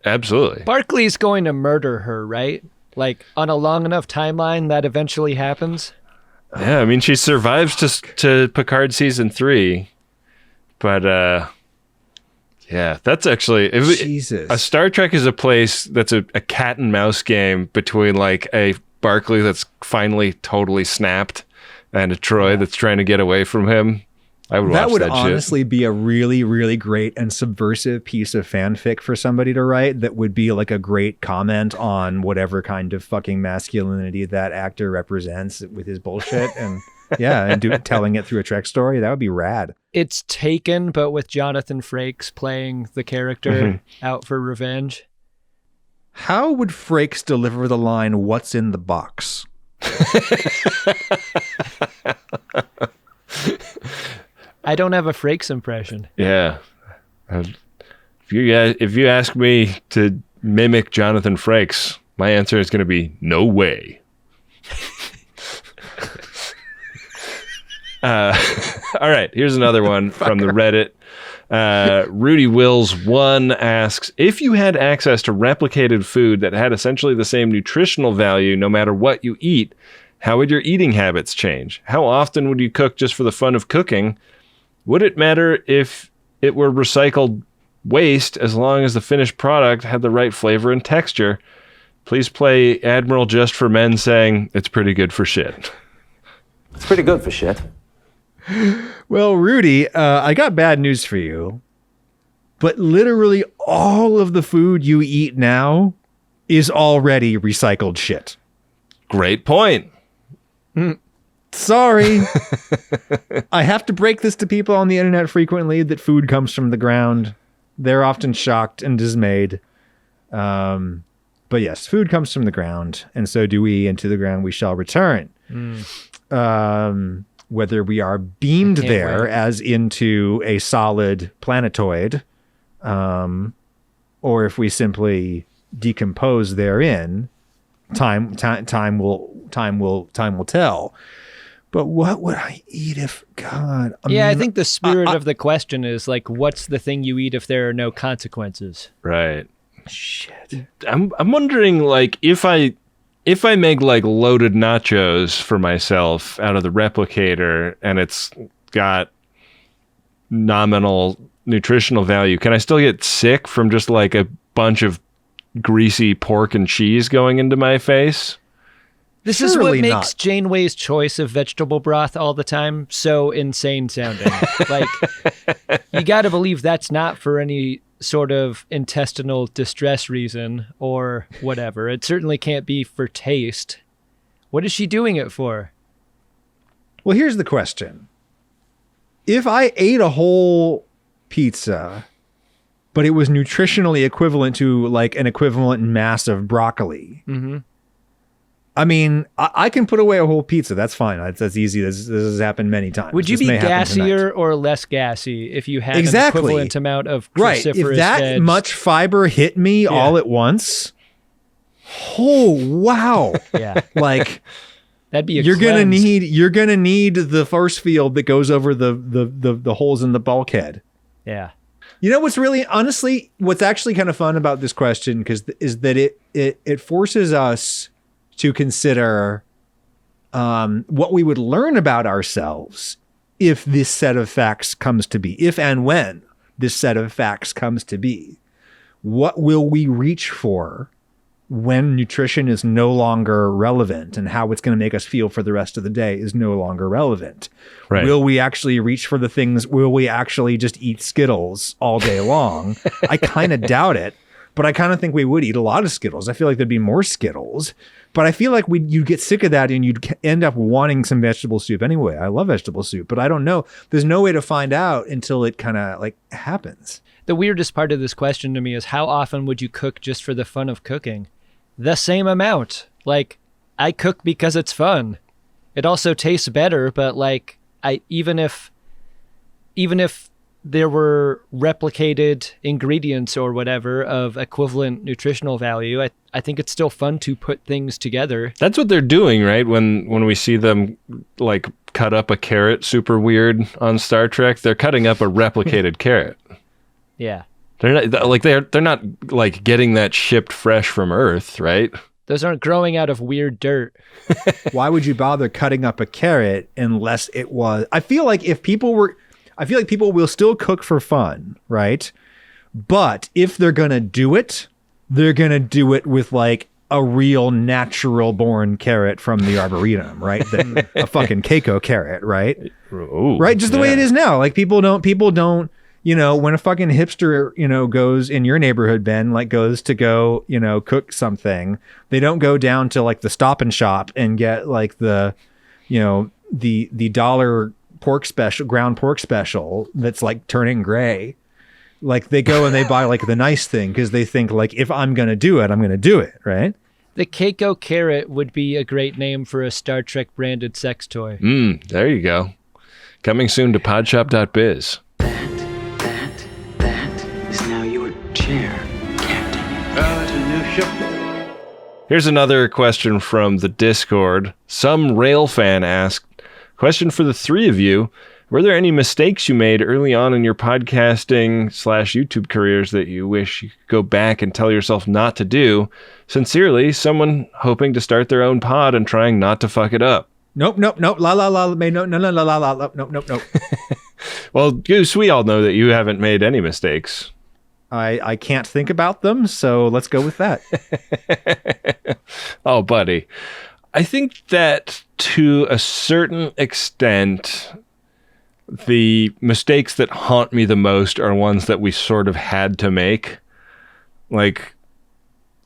S6: Absolutely.
S7: Barclay's going to murder her, right? Like on a long enough timeline that eventually happens.
S6: Yeah, I mean, she survives to Picard season 3, but yeah, that's actually
S1: Jesus.
S6: A Star Trek is a place that's a cat and mouse game between like a Barclay that's finally totally snapped and a Troy that's trying to get away from him. I would watch that shit.
S1: That would honestly be a really, really great and subversive piece of fanfic for somebody to write that would be like a great comment on whatever kind of fucking masculinity that actor represents with his bullshit. And telling it through a Trek story. That would be rad.
S7: It's Taken, but with Jonathan Frakes playing the character out for revenge.
S1: How would Frakes deliver the line, "What's in the box"?
S7: I don't have a Frakes impression.
S6: Yeah. If you ask me to mimic Jonathan Frakes, my answer is going to be no way. All right, here's another one from the Reddit. Rudy Wills 1 asks, if you had access to replicated food that had essentially the same nutritional value no matter what you eat, how would your eating habits change? How often would you cook just for the fun of cooking? Would it matter if it were recycled waste as long as the finished product had the right flavor and texture? Please play Admiral Just for Men saying, it's pretty good for shit.
S10: It's pretty good for shit.
S1: Well, Rudy, I got bad news for you. But literally all of the food you eat now is already recycled shit.
S6: Great point.
S1: Sorry. I have to break this to people on the internet frequently that food comes from the ground. They're often shocked and dismayed. But yes, food comes from the ground, and so do we, and to the ground we shall return. Whether we are beamed there as into a solid planetoid, or if we simply decompose therein, time will tell. But what would I eat if God?
S7: I think the spirit of the question is like, what's the thing you eat if there are no consequences?
S6: Right.
S1: Shit.
S6: I'm wondering, like, if I make like loaded nachos for myself out of the replicator and it's got nominal nutritional value, can I still get sick from just like a bunch of greasy pork and cheese going into my face?
S7: This is what makes Janeway's choice of vegetable broth all the time so insane sounding. Like, you got to believe that's not for any sort of intestinal distress reason or whatever. It certainly can't be for taste. What is she doing it for?
S1: Well, here's the question. If I ate a whole pizza, but it was nutritionally equivalent to like an equivalent mass of broccoli, I mean, I can put away a whole pizza. That's fine. That's easy. This has happened many times.
S7: Would you be gassier or less gassy if you had an equivalent amount of cruciferous
S1: If that much fiber hit me all at once, oh wow!
S7: Yeah,
S1: like
S7: that'd be.
S1: You're gonna need the force field that goes over the holes in the bulkhead.
S7: Yeah.
S1: You know what's really, honestly, what's actually kind of fun about this question is that it forces us to consider what we would learn about ourselves if this set of facts comes to be, if and when this set of facts comes to be. What will we reach for when nutrition is no longer relevant and how it's going to make us feel for the rest of the day is no longer relevant? Right. Will we actually reach for the things? Will we actually just eat Skittles all day long? I kind of doubt it. But I kind of think we would eat a lot of Skittles. I feel like there'd be more Skittles. But I feel like you'd get sick of that and you'd end up wanting some vegetable soup anyway. I love vegetable soup, but I don't know. There's no way to find out until it kind of like happens.
S7: The weirdest part of this question to me is how often would you cook just for the fun of cooking? The same amount. Like, I cook because it's fun. It also tastes better, but like, even if there were replicated ingredients or whatever of equivalent nutritional value, I think it's still fun to put things together.
S6: That's what they're doing, right? When we see them like cut up a carrot super weird on Star Trek, they're cutting up a replicated carrot.
S7: Yeah.
S6: They're not like getting that shipped fresh from Earth, right?
S7: Those aren't growing out of weird dirt.
S1: Why would you bother cutting up a carrot unless it was? I feel like people will still cook for fun, right? But if they're going to do it, they're going to do it with like a real natural born carrot from the Arboretum, right? A fucking Keiko carrot, right?
S6: Ooh,
S1: right? Just the way it is now. Like people don't, when a fucking hipster, goes in your neighborhood, Ben, like goes to go, cook something, they don't go down to like the Stop and Shop and get like the $1 pork special, ground pork special that's like turning gray. Like they go and they buy like the nice thing because they think like, if I'm going to do it, I'm going to do it. Right.
S7: The Keiko carrot would be a great name for a Star Trek branded sex toy.
S6: There you go. Coming soon to podshop.biz.
S2: That is now your chair, Captain.
S8: It's a new ship.
S6: Here's another question from the Discord. Some rail fan asked, question for the three of you. Were there any mistakes you made early on in your podcasting / YouTube careers that you wish you could go back and tell yourself not to do? Sincerely, someone hoping to start their own pod and trying not to fuck it up.
S1: Nope. La la la. No. Nope.
S6: Well, Goose, we all know that you haven't made any mistakes.
S1: I can't think about them, so let's go with that.
S6: Oh, buddy. I think that to a certain extent, the mistakes that haunt me the most are ones that we sort of had to make. Like,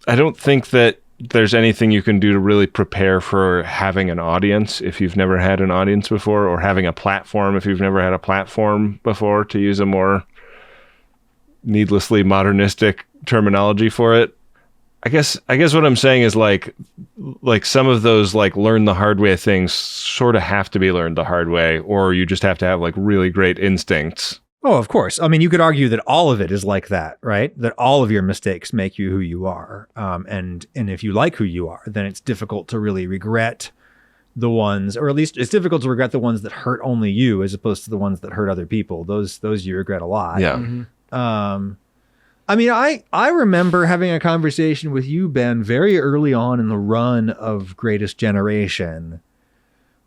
S6: I don't think that there's anything you can do to really prepare for having an audience if you've never had an audience before, or having a platform if you've never had a platform before, to use a more needlessly modernistic terminology for it. I guess what I'm saying is like some of those like learn the hard way things sort of have to be learned the hard way, or you just have to have like really great instincts.
S1: Oh, of course. I mean, you could argue that all of it is like that, right? That all of your mistakes make you who you are. And if you like who you are, then it's difficult to really regret the ones, or at least it's difficult to regret the ones that hurt only you as opposed to the ones that hurt other people. Those you regret a lot.
S6: Yeah.
S7: Mm-hmm.
S1: I mean, I remember having a conversation with you, Ben, very early on in the run of Greatest Generation,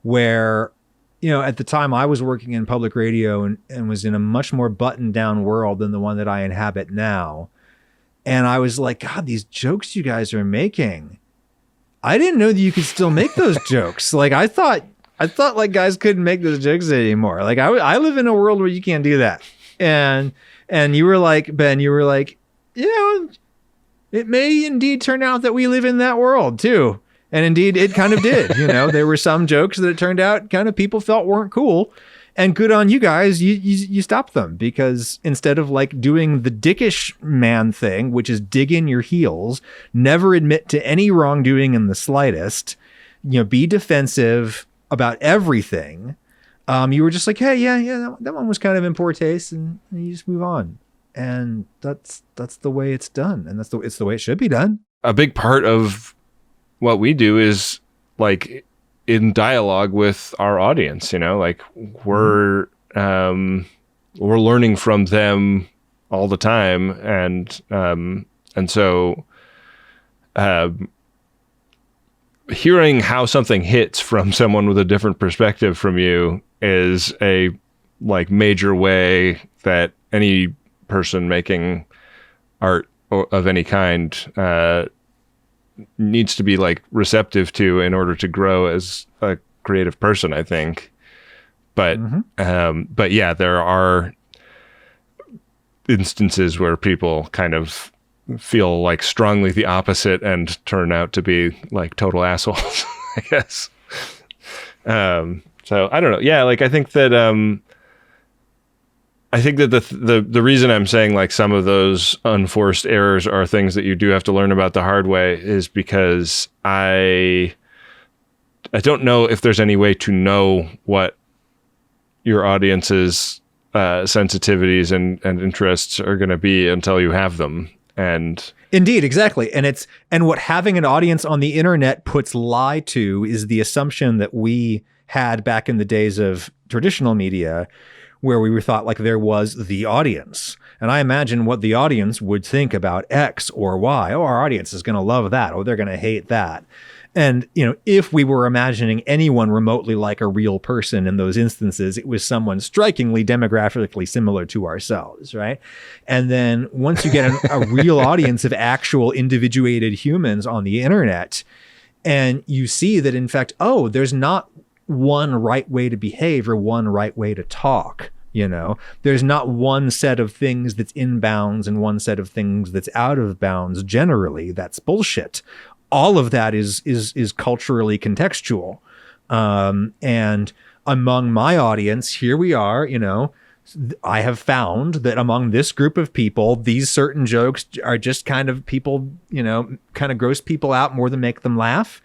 S1: where, at the time I was working in public radio and was in a much more buttoned down world than the one that I inhabit now. And I was like, God, these jokes you guys are making, I didn't know that you could still make those jokes. Like I thought like guys couldn't make those jokes anymore. Like I live in a world where you can't do that. And you were like, Ben, it may indeed turn out that we live in that world too. And indeed it kind of did. There were some jokes that it turned out kind of people felt weren't cool, and good on you guys. You stopped them, because instead of like doing the dickish man thing, which is dig in your heels, never admit to any wrongdoing in the slightest, be defensive about everything. You were just like, hey, yeah, that one was kind of in poor taste, and you just move on. And that's the way it's done, and it's the way it should be done.
S6: A big part of what we do is like in dialogue with our audience. Like we're learning from them all the time, and so hearing how something hits from someone with a different perspective from you is a like major way that any person making art of any kind needs to be like receptive to in order to grow as a creative person, I think. But yeah, there are instances where people kind of feel like strongly the opposite and turn out to be like total assholes, I guess. So I don't know. Yeah, like I think that the reason I'm saying like some of those unforced errors are things that you do have to learn about the hard way is because I don't know if there's any way to know what your audience's sensitivities and interests are going to be until you have them. And
S1: indeed, exactly. And what having an audience on the internet puts lie to is the assumption that we had back in the days of traditional media, where we were thought like there was the audience. And I imagine what the audience would think about X or Y. Oh, our audience is going to love that. Oh, they're going to hate that. And, you know, if we were imagining anyone remotely like a real person in those instances, it was someone strikingly demographically similar to ourselves, right? And then once you get a real audience of actual individuated humans on the internet, and you see that, in fact, oh, there's not one right way to behave or one right way to talk. You know, there's not one set of things that's in bounds and one set of things that's out of bounds. Generally, that's bullshit. All of that is culturally contextual. And among my audience, here we are, you know, I have found that among this group of people, these certain jokes are just kind of people, you know, kind of gross people out more than make them laugh.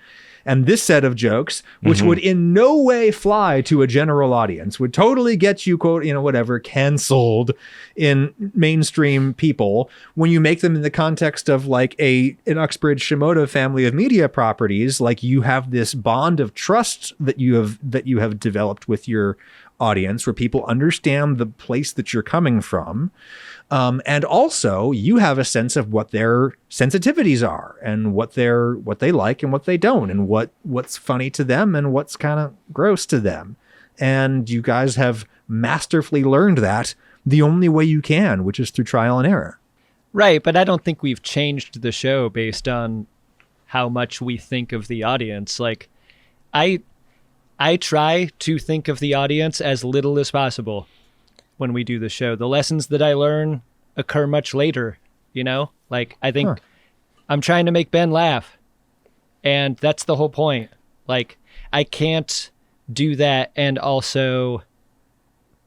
S1: And this set of jokes, which would in no way fly to a general audience, would totally get you, quote, you know, whatever, canceled in mainstream people. When you make them in the context of like an Uxbridge Shimoda family of media properties, like you have this bond of trust that you have developed with your audience, where people understand the place that you're coming from. And also you have a sense of what their sensitivities are and what they like and what they don't, and what's funny to them and what's kind of gross to them. And you guys have masterfully learned that the only way you can, which is through trial and error.
S7: Right. But I don't think we've changed the show based on how much we think of the audience. Like I try to think of the audience as little as possible when we do the show. The lessons that I learn occur much later, you know? Like, I think I'm trying to make Ben laugh, and that's the whole point. Like, I can't do that and also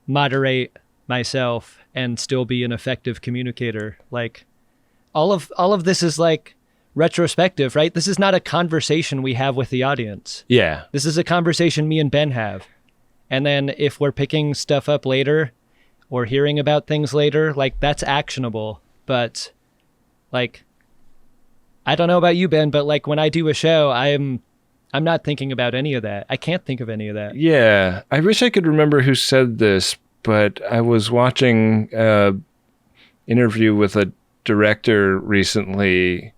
S7: moderate myself and still be an effective communicator. Like, all of this is like retrospective, right? This is not a conversation we have with the audience.
S6: Yeah.
S7: This is a conversation me and Ben have. And then if we're picking stuff up later or hearing about things later, like that's actionable. But like, I don't know about you, Ben, but like when I do a show, I'm not thinking about any of that. I can't think of any of that.
S6: Yeah. I wish I could remember who said this, but I was watching an interview with a director recently,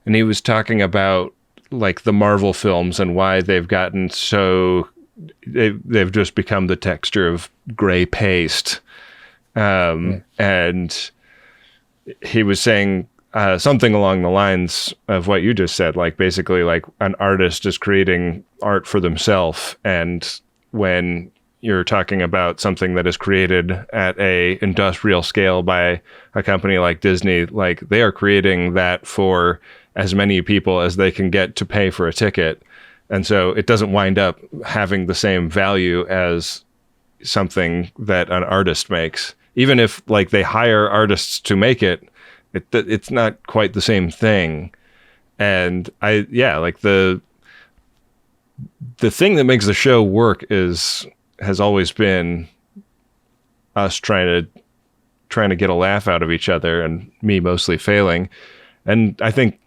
S6: and he was talking about like the Marvel films and why they've gotten so they've just become the texture of gray paste. And he was saying something along the lines of what you just said, like basically like an artist is creating art for themselves. And when you're talking about something that is created at a industrial scale by a company like Disney, like they are creating that for as many people as they can get to pay for a ticket. And so it doesn't wind up having the same value as something that an artist makes. Even if like they hire artists to make it, it's not quite the same thing. And like the thing that makes the show work has always been us trying to get a laugh out of each other, and me mostly failing. And I think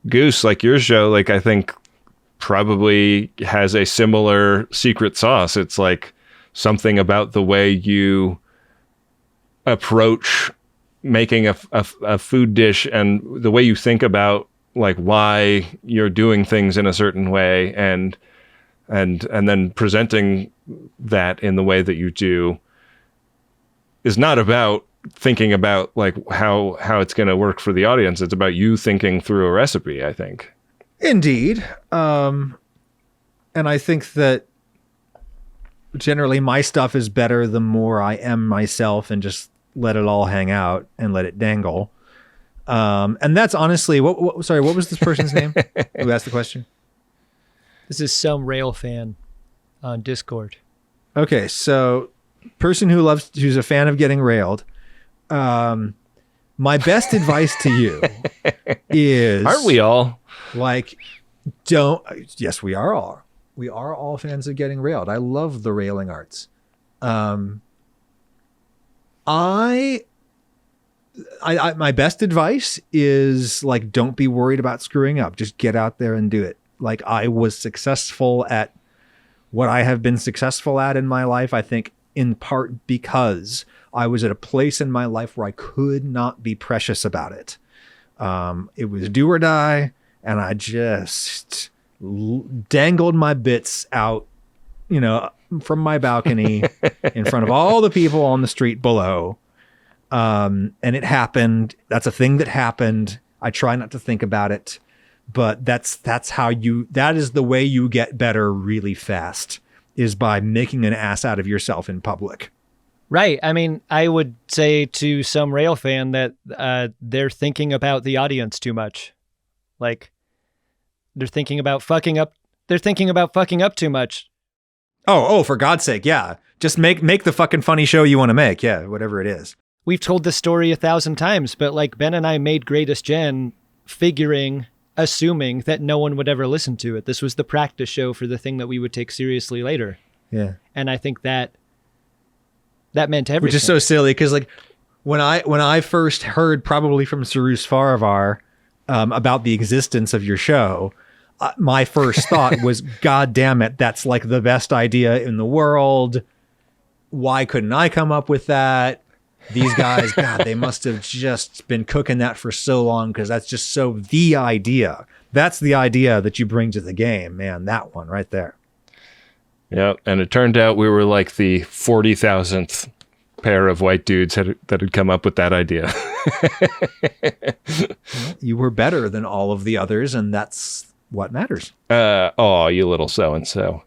S6: Goose, like your show, like I think probably has a similar secret sauce. It's like something about the way you approach making a food dish and the way you think about like why you're doing things in a certain way and then presenting that in the way that you do is not about thinking about like how it's going to work for the audience. It's about you thinking through a recipe, I think.
S1: Indeed. And I think that generally my stuff is better the more I am myself and just let it all hang out and let it dangle. And that's honestly sorry, what was this person's name who asked the question?
S7: This is some rail fan on Discord.
S1: Okay, so person who's a fan of getting railed. My best advice to you is,
S6: aren't we all?
S1: Like, yes, we are all. We are all fans of getting railed. I love the railing arts. My best advice is, like, don't be worried about screwing up. Just get out there and do it. Like, I was successful at what I have been successful at in my life, I think, in part because I was at a place in my life where I could not be precious about it. It was do or die, and I just dangled my bits out, from my balcony in front of all the people on the street below. And it happened. That's a thing that happened. I try not to think about it, but that is the way you get better really fast, is by making an ass out of yourself in public.
S7: Right. I mean, I would say to some rail fan that they're thinking about the audience too much. Like, they're thinking about fucking up. They're thinking about fucking up too much.
S1: Oh, for God's sake. Yeah. Just make the fucking funny show you want to make. Yeah. Whatever it is.
S7: We've told this story 1,000 times, but like Ben and I made Greatest Gen assuming that no one would ever listen to it. This was the practice show for the thing that we would take seriously later.
S1: Yeah.
S7: And I think that meant everything.
S1: Which is so silly, because like when I first heard, probably from Sarus Faravar, about the existence of your show, my first thought was, God damn it, that's like the best idea in the world. Why couldn't I come up with that? These guys, God, they must have just been cooking that for so long, because that's just so the idea. That's the idea that you bring to the game, man. That one right there.
S6: Yeah, and it turned out we were like the 40,000th pair of white dudes that had come up with that idea.
S1: You were better than all of the others, and that's what matters.
S6: You little so-and-so.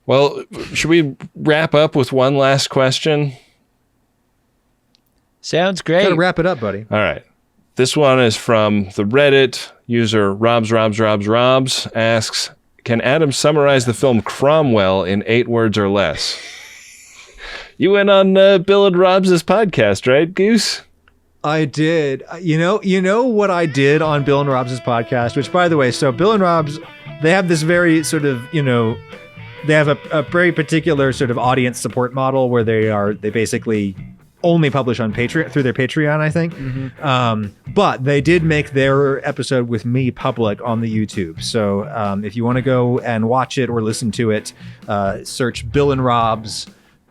S6: Well, should we wrap up with one last question?
S7: Sounds great.
S1: Gotta wrap it up, buddy.
S6: All right. This one is from the Reddit user Robs asks, can Adam summarize the film Cromwell in 8 words or less? You went on Bill and Robs' podcast, right, Goose?
S1: I did. You know what I did on Bill and Robs' podcast, which, by the way, so Bill and Robs, they have this very sort of, they have a very particular sort of audience support model where they basically only publish on Patreon, through their Patreon, I think. Mm-hmm. But they did make their episode with me public on the YouTube. So if you want to go and watch it or listen to it, search Bill and Robs,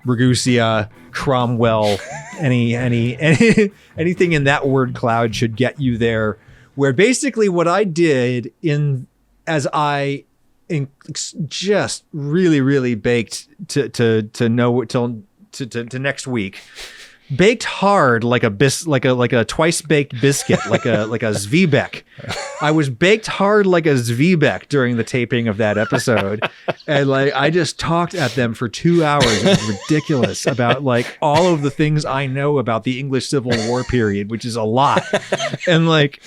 S1: Ragusea, Cromwell, anything in that word cloud should get you there. Where basically what I did just really, really baked to know till to next week. Baked hard like a twice baked biscuit, like a Zwiebäck. I was baked hard like a Zwiebäck during the taping of that episode, and like I just talked at them for 2 hours. It was ridiculous about like all of the things I know about the English Civil War period, which is a lot, and like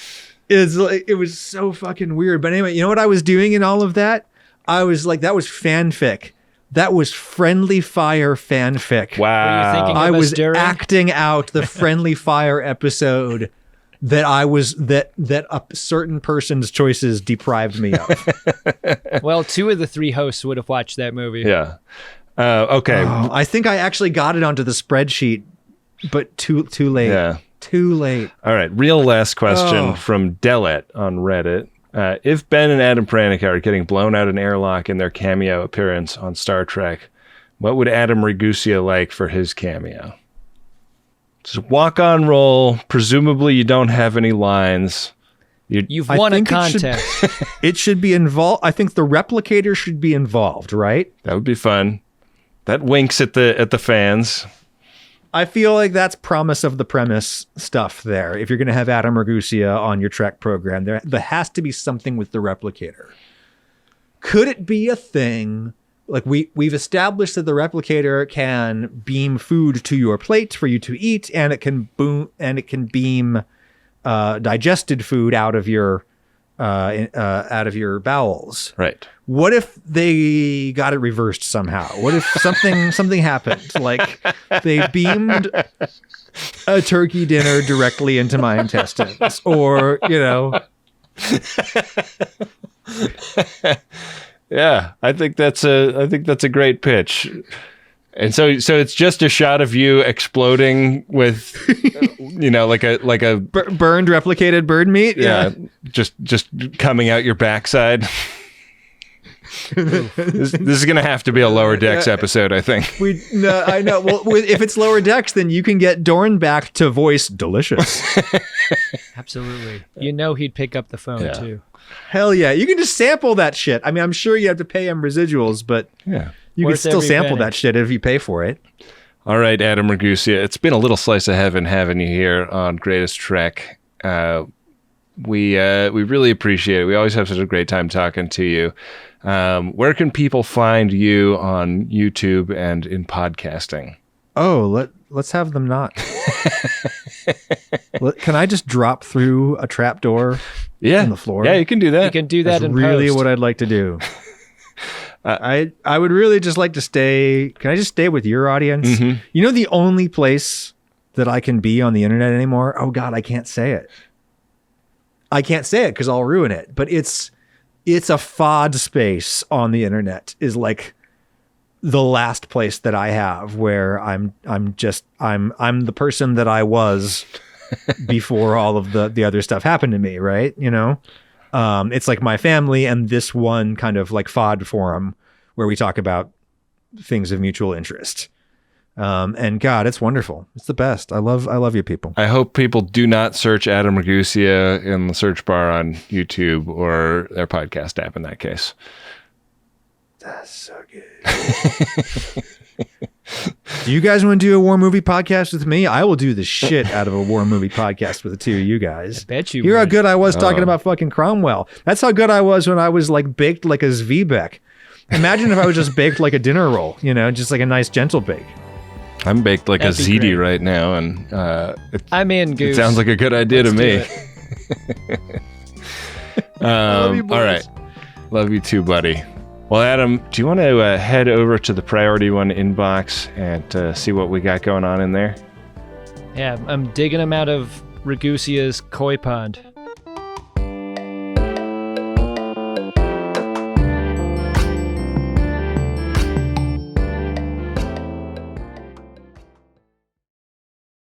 S1: it was so fucking weird. But anyway, you know what I was doing in all of that? I was like, that was fanfic. That was friendly fire fanfic.
S6: Wow.
S1: I was acting out the friendly fire episode that a certain person's choices deprived me of.
S7: Well, 2 of the 3 hosts would have watched that movie.
S6: Yeah. Okay.
S1: I think I actually got it onto the spreadsheet, but too late.
S6: Yeah.
S1: Too late.
S6: All right. Real last question from Delet on Reddit. If Ben and Adam Pranica are getting blown out an airlock in their cameo appearance on Star Trek, what would Adam Ragusea like for his cameo? Just walk on roll. Presumably you don't have any lines.
S7: You've won a contest.
S1: It should be involved. I think the replicator should be involved, right?
S6: That would be fun. That winks at the fans.
S1: I feel like that's promise of the premise stuff there. If you're going to have Adam Ragusea on your Trek program, there has to be something with the replicator. Could it be a thing? Like we've established that the replicator can beam food to your plate for you to eat, and it can beam digested food out of your bowels.
S6: Right.
S1: What if they got it reversed somehow? What if something happened? Like they beamed a turkey dinner directly into my intestines, or
S6: Yeah, I think that's a great pitch. And so it's just a shot of you exploding with, like a
S1: burned replicated bird meat.
S6: Yeah, just coming out your backside. This is gonna have to be a Lower Decks episode, I think.
S1: I know. Well, if it's Lower Decks, then you can get Dorn back to voice Delicious.
S7: Absolutely. He'd pick up the phone too.
S1: Hell yeah! You can just sample that shit. I mean, I'm sure you have to pay him residuals, but you can still sample that shit if you pay for it.
S6: All right, Adam Ragusea, it's been a little slice of heaven having you here on Greatest Trek. We really appreciate it. We always have such a great time talking to you. Where can people find you on YouTube and in podcasting?
S1: Oh, let's have them not. Can I just drop through a trapdoor in the floor?
S6: Yeah, you can do that.
S7: You can do that.
S1: That's really what I'd like to do. I would really just like to stay. Can I just stay with your audience? Mm-hmm. The only place that I can be on the internet anymore. Oh God, I can't say it. I can't say it because I'll ruin it. But it's a FOD space on the internet is like the last place that I have where I'm the person that I was before all of the other stuff happened to me, right? It's like my family and this one kind of like FOD forum where we talk about things of mutual interest. And God, it's wonderful. It's the best. I love you people.
S6: I hope people do not search Adam Ragusea in the search bar on YouTube or their podcast app in that case.
S1: That's so good. Do you guys want to do a war movie podcast with me? I will do the shit out of a war movie podcast with the two of you guys.
S7: I bet you
S1: Hear how
S7: would.
S1: good I was talking about fucking Cromwell. That's how good I was when I was like baked like a Zviebek. Imagine if I was just baked like a dinner roll, just like a nice gentle bake.
S6: I'm baked like
S7: That'd
S6: a
S7: be
S6: ziti
S7: great.
S6: right now, and
S7: I'm in, Goose.
S6: it sounds like a good idea to me.
S1: Love you, boys.
S6: All right. Love you too, buddy. Well, Adam, do you want to head over to the Priority One inbox and see what we got going on in there?
S7: Yeah, I'm digging them out of Ragusea's koi pond.